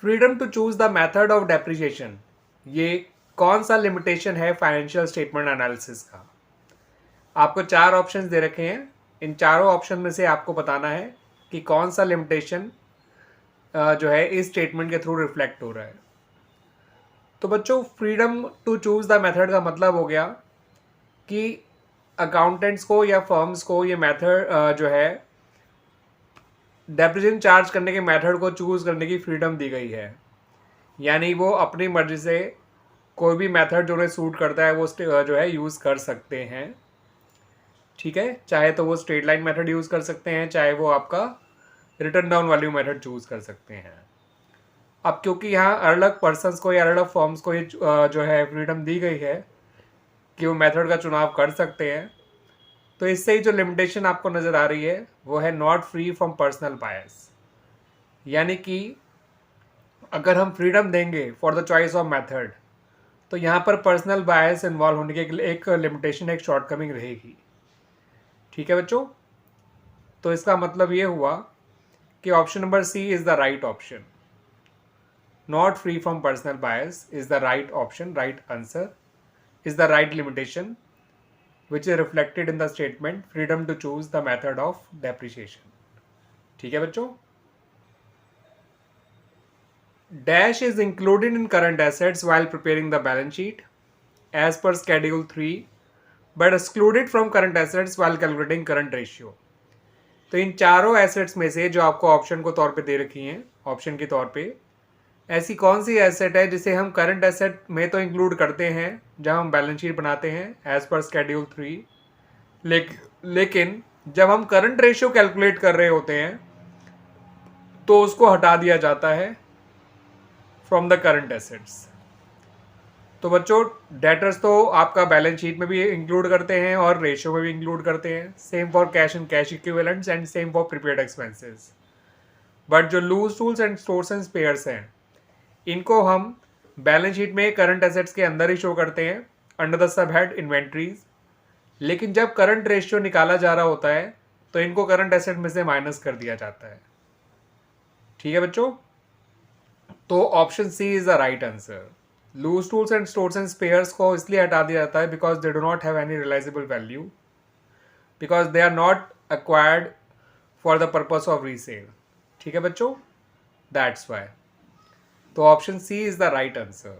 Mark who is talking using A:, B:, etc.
A: Freedom to choose the method of depreciation, ये कौन सा लिमिटेशन है फाइनेंशियल स्टेटमेंट एनालिसिस का। आपको चार ऑप्शंस दे रखे हैं, इन चारों ऑप्शन में से आपको बताना है कि कौन सा लिमिटेशन जो है इस स्टेटमेंट के थ्रू रिफ्लेक्ट हो रहा है। तो बच्चों, freedom to choose the method का मतलब हो गया कि अकाउंटेंट्स को या फर्म्स को ये मेथड जो है डेप्रिसिएशन चार्ज करने के मेथड को चूज करने की फ्रीडम दी गई है। यानी वो अपनी मर्जी से कोई भी मेथड जो उन्हें सूट करता है वो जो है यूज़ कर सकते हैं। ठीक है, चाहे तो वो स्ट्रेट लाइन मेथड यूज़ कर सकते हैं, चाहे वो आपका return down value method choose कर सकते हैं। अब क्योंकि यहाँ अलग अलग पर्सनस को या अलग अलग फॉर्म्स को ये जो है फ्रीडम दी गई है कि वो मेथड का चुनाव कर सकते हैं, तो इससे ही जो लिमिटेशन आपको नज़र आ रही है वो है नॉट फ्री फ्रॉम पर्सनल बायस। यानी कि अगर हम फ्रीडम देंगे for the choice of method, तो यहाँ पर पर्सनल बायस इन्वॉल्व होने के एक लिमिटेशन, एक शॉर्टकमिंग रहेगी। ठीक है बच्चों, तो इसका मतलब ये हुआ कि option number C is the right option. Not free from personal bias is the right option, right answer is the right limitation which is reflected in the statement freedom to choose the method of depreciation। ठीक है बच्चों, dash is included in current assets while preparing the balance sheet as per schedule 3 but excluded from current assets while calculating current ratio। तो इन चारों assets में से जो आपको option को तौर पे दे रखी हैं, ऑप्शन के तौर पे ऐसी कौन सी एसेट है जिसे हम करंट एसेट में तो इंक्लूड करते हैं जब हम बैलेंस शीट बनाते हैं एज पर स्केड्यूल 3, लेकिन जब हम करंट रेशियो कैलकुलेट कर रहे होते हैं तो उसको हटा दिया जाता है फ्रॉम द करंट एसेट्स। तो बच्चों, डेटर्स तो आपका बैलेंस शीट में भी इंक्लूड करते हैं और रेशियो में भी इंक्लूड करते हैं, same for cash and cash equivalents and same for prepaid expenses. But जो loose tools and stores and spares हैं, इनको हम बैलेंस शीट में करंट एसेट्स के अंदर ही शो करते हैं under the sub head inventories, लेकिन जब करंट रेशियो निकाला जा रहा होता है तो इनको करंट एसेट में से माइनस कर दिया जाता है। ठीक है बच्चों, तो option C is the right answer. Loose tools and stores and spares को इसलिए हटा दिया जाता है because they do not have any realizable value, because they are not acquired for the purpose of resale. ठीक है बच्चों, दैट्स वाई। तो option C is the right answer.